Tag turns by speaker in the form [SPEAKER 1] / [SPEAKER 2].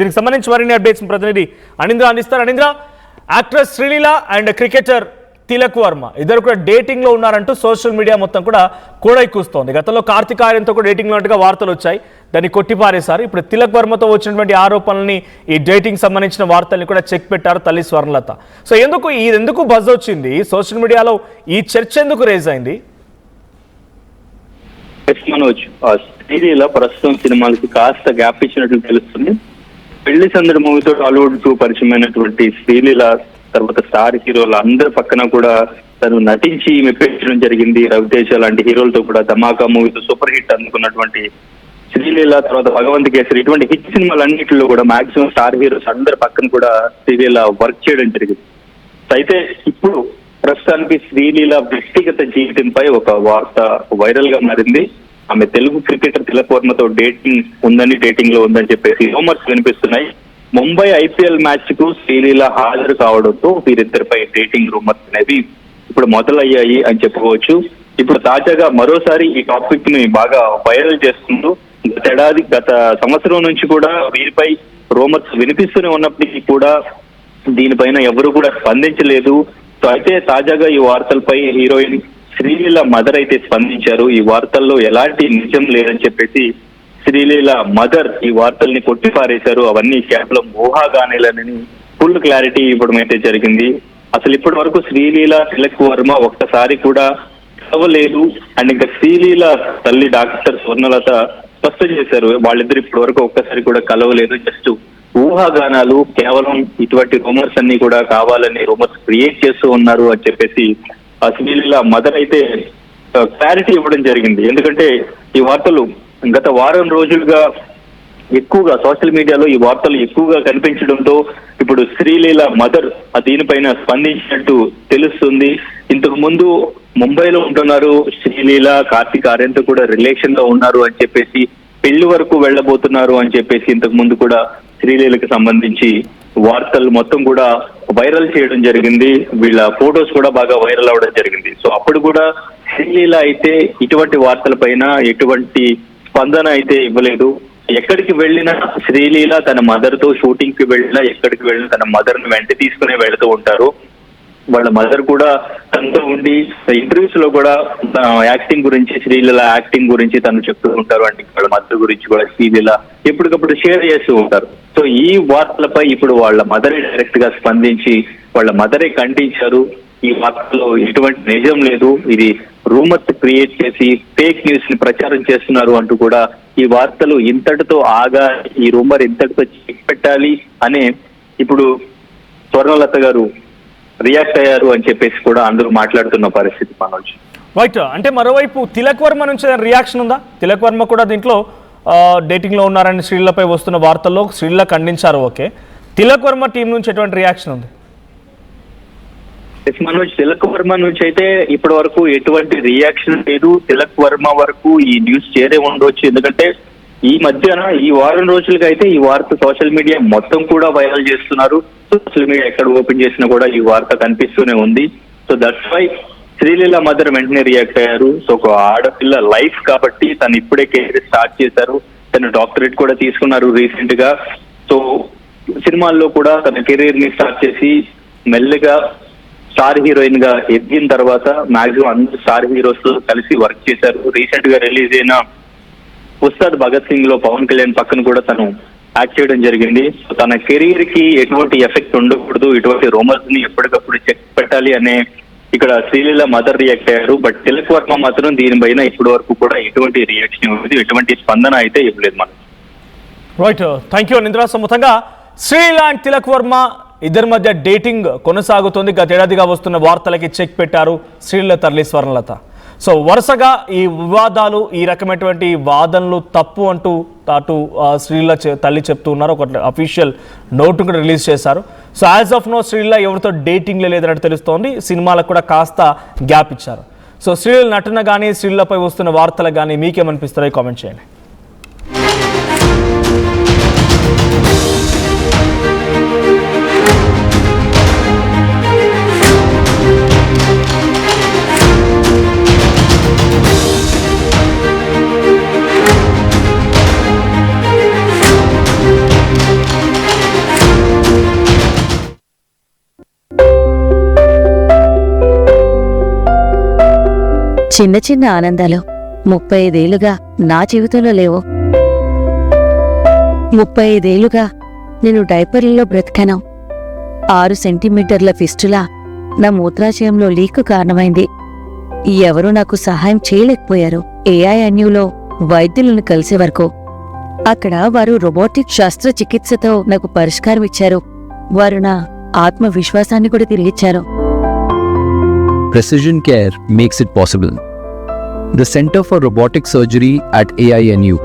[SPEAKER 1] దీనికి సంబంధించి మరిన్ని అప్డేట్స్ ప్రతినిధి అనింద్ర అందిస్తారు. Anindra, actress Sreeleela and cricketer Tilak Varma ఇద్దరు కూడా డేటింగ్ లో ఉన్నారంటూ సోషల్ మీడియా మొత్తం కూడా కూస్తోంది. గతంలో కార్తిక్ ఆర్యన్తో కూడా డేటింగ్ లో ఉన్నట్టుగా వార్తలు వచ్చాయి, దాన్ని కొట్టిపారేశారు. ఇప్పుడు తిలక్ వర్మతో వచ్చినటువంటి ఆరోపణల్ని, ఈ డేటింగ్ సంబంధించిన వార్తల్ని కూడా చెక్ పెట్టారు తల్లి స్వర్ణలత. సో ఎందుకు బజ్ వచ్చింది సోషల్ మీడియాలో, ఈ చర్చ ఎందుకు రేజ్ అయింది?
[SPEAKER 2] మనోజ్, శ్రీలీల ప్రస్తుతం సినిమాలకి కాస్త గ్యాప్ ఇచ్చినట్లు తెలుస్తుంది. పెళ్లి సందడి మూవీతో టాలీవుడ్ కు పరిచయమైనటువంటి శ్రీలీల తర్వాత స్టార్ హీరోలు అందరి పక్కన కూడా తను నటించి మెప్పించడం జరిగింది. రవితేజ లాంటి హీరోలతో కూడా ధమాకా మూవీతో సూపర్ హిట్ అందుకున్నటువంటి శ్రీలీల, తర్వాత భగవంత్ కేసరి, ఇటువంటి హిట్ సినిమాలన్నింటిలో కూడా మాక్సిమం స్టార్ హీరోస్ అందరి పక్కన కూడా శ్రీలీల వర్క్ చేయడం జరిగింది. అయితే ఇప్పుడు ప్రస్తుతానికి శ్రీలీల వ్యక్తిగత జీవితంపై ఒక వార్త వైరల్ గా మారింది. ఆమె తెలుగు క్రికెటర్ తిలక్ వర్మతో డేటింగ్ లో ఉందని చెప్పేసి రూమర్స్ వినిపిస్తున్నాయి. ముంబై ఐపీఎల్ మ్యాచ్ కు శ్రీలీల హాజరు కావడంతో వీరిద్దరిపై డేటింగ్ రూమర్స్ అనేవి ఇప్పుడు మొదలయ్యాయి అని చెప్పుకోవచ్చు. ఇప్పుడు తాజాగా మరోసారి ఈ టాపిక్ ని బాగా వైరల్ చేస్తుంటూ గత సంవత్సరం నుంచి కూడా వీరిపై రూమర్స్ వినిపిస్తూనే ఉన్నప్పటికీ కూడా దీనిపైన ఎవరు కూడా స్పందించలేదు. సో అయితే తాజాగా ఈ వార్తలపై హీరోయిన్ శ్రీలీల మదర్ అయితే స్పందించారు. ఈ వార్తల్లో ఎలాంటి నిజం లేదని చెప్పేసి శ్రీలీల మదర్ ఈ వార్తల్ని కొట్టిపారేశారు. అవన్నీ కేవలం ఊహాగానేలని ఫుల్ క్లారిటీ ఇవ్వడం అయితే జరిగింది. అసలు ఇప్పటి వరకు శ్రీలీల తిలక్ వర్మ ఒక్కసారి కూడా కలవలేదు. అండ్ ఇంకా శ్రీలీల తల్లి డాక్టర్ స్వర్ణలత స్పష్టం చేశారు, వాళ్ళిద్దరు ఇప్పటి వరకు ఒక్కసారి కూడా కలవలేదు, జస్ట్ ఊహాగానాలు, కేవలం ఇటువంటి రూమర్స్ అన్ని కూడా కావాలని రూమర్స్ క్రియేట్ చేస్తూ ఉన్నారు అని చెప్పేసి శ్రీలీల మదర్ అయితే క్లారిటీ ఇవ్వడం జరిగింది. ఎందుకంటే ఈ వార్తలు గత వారం రోజులుగా ఎక్కువగా సోషల్ మీడియాలో ఈ వార్తలు ఎక్కువగా కనిపించడంతో ఇప్పుడు శ్రీలీల మదర్ దీనిపైన స్పందించినట్టు తెలుస్తుంది. ఇంతకు ముందు ముంబైలో ఉంటున్నారు శ్రీలీల, కార్తిక్ ఆర్యన్తో కూడా రిలేషన్ లో ఉన్నారు అని చెప్పేసి, పెళ్లి వరకు వెళ్ళబోతున్నారు అని చెప్పేసి ఇంతకు ముందు కూడా శ్రీలీలకు సంబంధించి వార్తలు మొత్తం కూడా వైరల్ చేయడం జరిగింది. వీళ్ళ ఫొటోస్ కూడా బాగా వైరల్ అవడం జరిగింది. సో అప్పుడు కూడా శ్రీలీల అయితే ఇటువంటి వార్తల పైన ఎటువంటి స్పందన అయితే ఇవ్వలేదు. ఎక్కడికి వెళ్ళినా శ్రీలీల తన మదర్ తో షూటింగ్ కి వెళ్ళినా, ఎక్కడికి వెళ్ళినా తన మదర్ ని వెంట తీసుకునే వెళుతూ ఉంటారు. వాళ్ళ మదర్ కూడా తనతో ఉండి ఇంటర్వ్యూస్ లో కూడా యాక్టింగ్ గురించి, శ్రీలీల యాక్టింగ్ గురించి తను చెప్తూ ఉంటారు. అంటే వాళ్ళ మదర్ గురించి కూడా శ్రీలీల ఎప్పటికప్పుడు షేర్ చేస్తూ ఉంటారు. సో ఈ వార్తలపై ఇప్పుడు వాళ్ళ మదరే డైరెక్ట్ గా స్పందించి వాళ్ళ మదరే ఖండించారు. ఈ వార్తలో ఎటువంటి నిజం లేదు, ఇది రూమర్స్ క్రియేట్ చేసి ఫేక్ న్యూస్ ని ప్రచారం చేస్తున్నారు అంటూ కూడా ఈ వార్తలు ఇంతటితో ఆగా, ఈ రూమర్ ఇంతటితో చెక్ పెట్టాలి అనే ఇప్పుడు స్వర్ణలత గారు రియాక్ట్ అయ్యారు అని చెప్పేసి కూడా అందరూ మాట్లాడుతున్న పరిస్థితి మనోజ్.
[SPEAKER 1] రైట్. అంటే మరోవైపు తిలక్ వర్మ నుంచి రియాక్షన్ ఉందా? తిలక్ వర్మ కూడా దీంట్లో డేటింగ్ లో ఉన్నారని శ్రీలీలపై వస్తున్న వార్తల్లో శ్రీలీల ఖండించారు. ఓకే, తిలక్ వర్మ టీం నుంచి ఎటువంటి రియాక్షన్ ఉంది?
[SPEAKER 2] మనోజ్, తిలక్ వర్మ నుంచి అయితే ఇప్పటి వరకు ఎటువంటి రియాక్షన్ లేదు. తిలక్ వర్మ వరకు ఈ న్యూస్ చేరే ఉండవచ్చు. ఎందుకంటే ఈ మధ్యన ఈ వారం రోజులుగా అయితే ఈ వార్త సోషల్ మీడియా మొత్తం కూడా వైరల్ చేస్తున్నారు. సోషల్ మీడియా ఎక్కడ ఓపెన్ చేసినా కూడా ఈ వార్త కనిపిస్తూనే ఉంది. So that's why Sreeleela mother వెంటనే రియాక్ట్ అయ్యారు. సో ఒక ఆడపిల్ల లైఫ్ కాబట్టి తను ఇప్పుడే కెరీర్ స్టార్ట్ చేశారు. తను డాక్టరేట్ కూడా తీసుకున్నారు రీసెంట్ గా. సో సినిమాల్లో కూడా తన కెరీర్ ని స్టార్ట్ చేసి మెల్లగా స్టార్ హీరోయిన్ గా ఎదిగిన తర్వాత మాక్సిమం అందరు స్టార్ హీరోస్ తో కలిసి వర్క్ చేశారు. రీసెంట్ గా రిలీజ్ అయిన ఉస్తాద్ భగత్ సింగ్ లో పవన్ కళ్యాణ్ పక్కన కూడా తను యాక్ట్ చేయడం జరిగింది. తన కెరీర్ కి ఎటువంటి ఎఫెక్ట్ ఉండకూడదు, ఇటువంటి రూమర్స్ ని ఎప్పటికప్పుడు చెక్ పెట్టాలి అనే ఇక్కడ శ్రీలీల మదర్ రియాక్ట్ అయ్యారు. బట్ తిలక్ వర్మ మాత్రం దీనిపైన ఇప్పటి వరకు కూడా ఎటువంటి రియాక్షన్ ఇవ్వలేదు, ఎటువంటి స్పందన అయితే ఇవ్వలేదు. మనం
[SPEAKER 1] రైట్, థ్యాంక్ యూ నింద్రా. మొత్తంగా శ్రీలీల అండ్ తిలక్ వర్మ ఇద్దరి మధ్య డేటింగ్ కొనసాగుతుంది. గతేడాదిగా వస్తున్న వార్తలకి చెక్ పెట్టారు శ్రీలీల తల్లి స్వర్ణలత. సో వరుసగా ఈ వివాదాలు, ఈ రకమైనటువంటి వాదనలు తప్పు అంటూ అటు శ్రీలీల తల్లి చెప్తూ ఉన్నారు. ఒక అఫీషియల్ నోట్ కూడా రిలీజ్ చేశారు. So as of now Sreeleela ఎవరితో డేటింగ్ లేదన్నట్టు తెలుస్తోంది. సినిమాలకు కూడా కాస్త గ్యాప్ ఇచ్చారు. సో శ్రీలీల నటన కానీ, శ్రీలీలపై వస్తున్న వార్తలకు కానీ మీకేమనిపిస్తారో కామెంట్ చేయండి.
[SPEAKER 3] చిన్న చిన్న ఆనందాలు 35 ఏళ్లుగా నా జీవితంలో లేవు. 35 ఏళ్లుగా నేను డైపర్లలో బ్రతికాను. 6 సెంటీమీటర్ల ఫిస్టులా నా మూత్రాశయంలో లీకు కారణమైంది. ఎవరూ నాకు సహాయం చేయలేకపోయారు. ఏఐఎన్యూలో వైద్యులను కలిసే వరకు. అక్కడ వారు రోబోటిక్ శస్త్రచికిత్సతో నాకు పరిష్కారం ఇచ్చారు. వారు నా ఆత్మవిశ్వాసాన్ని కూడా తిరిగిచ్చారు.
[SPEAKER 4] Precision care makes it possible. The Center for Robotic Surgery at AINU